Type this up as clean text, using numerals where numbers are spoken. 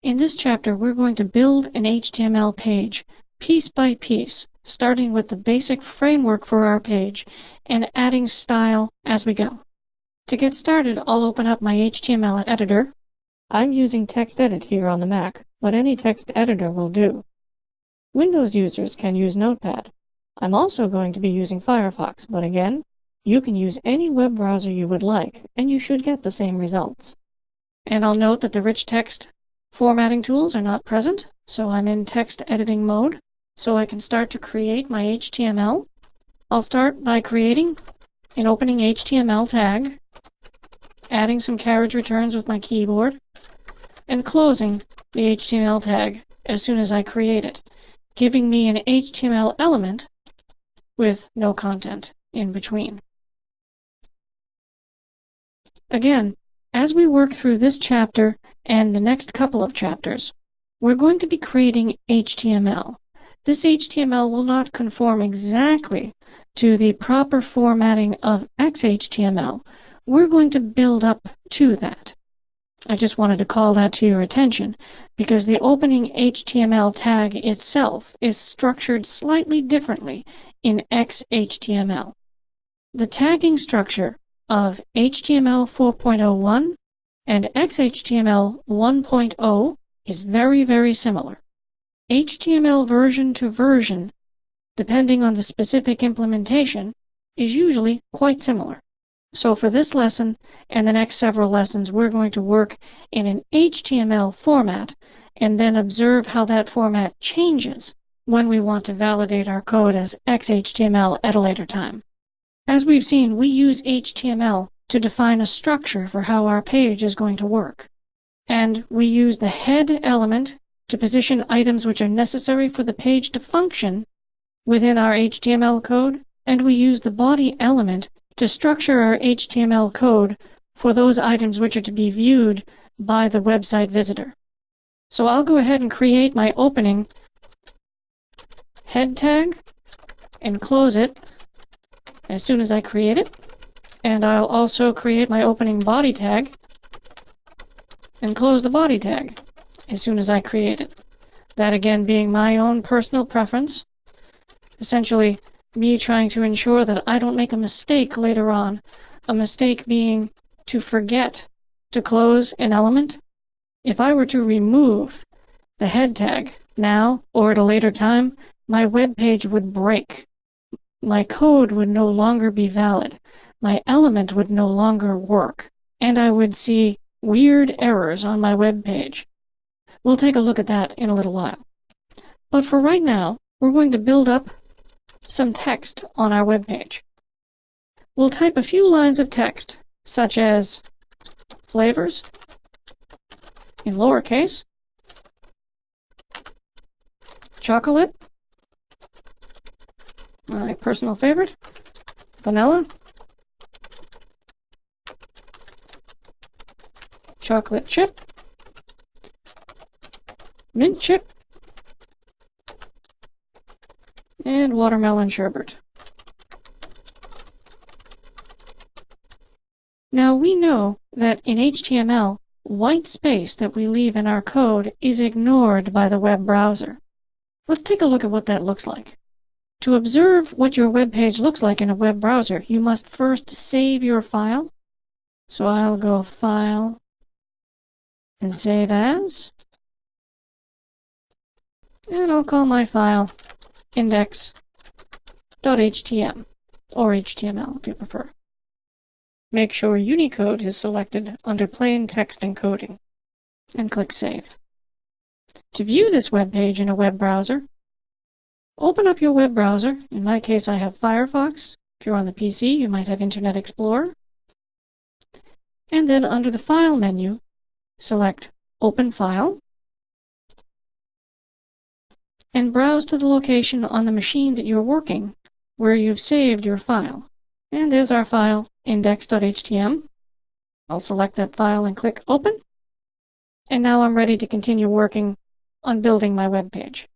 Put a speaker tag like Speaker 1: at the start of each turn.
Speaker 1: In this chapter, we're going to build an HTML page piece by piece, starting with the basic framework for our page and adding style as we go. To get started, I'll open up my HTML editor. I'm using TextEdit here on the Mac, but any text editor will do. Windows users can use Notepad. I'm also going to be using Firefox, but again, you can use any web browser you would like, and you should get the same results. And I'll note that the rich text formatting tools are not present, so I'm in text editing mode, so I can start to create my HTML. I'll start by creating an opening HTML tag, adding some carriage returns with my keyboard, and closing the HTML tag as soon as I create it, giving me an HTML element with no content in between. Again, as we work through this chapter and the next couple of chapters, we're going to be creating HTML. This HTML will not conform exactly to the proper formatting of XHTML. We're going to build up to that. I just wanted to call that to your attention because the opening HTML tag itself is structured slightly differently in XHTML. The tagging structure of HTML 4.01 and XHTML 1.0 is very, very similar. HTML version to version, depending on the specific implementation, is usually quite similar. So for this lesson and the next several lessons, we're going to work in an HTML format and then observe how that format changes when we want to validate our code as XHTML at a later time. As we've seen, we use HTML to define a structure for how our page is going to work. And we use the head element to position items which are necessary for the page to function within our HTML code, and we use the body element to structure our HTML code for those items which are to be viewed by the website visitor. So I'll go ahead and create my opening head tag and close it as soon as I create it. And I'll also create my opening body tag and close the body tag as soon as I create it. That again being my own personal preference, essentially me trying to ensure that I don't make a mistake later on, a mistake being to forget to close an element. If I were to remove the head tag now or at a later time, my web page would break. My code would no longer be valid. My element would no longer work, and I would see weird errors on my web page. We'll take a look at that in a little while. But for right now, we're going to build up some text on our web page. We'll type a few lines of text, such as flavors in lowercase, chocolate, my personal favorite, vanilla, chocolate chip, mint chip, and watermelon sherbet. Now we know that in HTML, white space that we leave in our code is ignored by the web browser. Let's take a look at what that looks like. To observe what your web page looks like in a web browser, you must first save your file. So I'll go File and Save As. And I'll call my file index.htm, or HTML if you prefer. Make sure Unicode is selected under Plain Text Encoding, and click Save. To view this web page in a web browser, open up your web browser. In my case, I have Firefox. If you're on the PC, you might have Internet Explorer. And then under the File menu, select Open File, and browse to the location on the machine that you're working where you've saved your file. And there's our file, index.htm. I'll select that file and click Open. And now I'm ready to continue working on building my web page.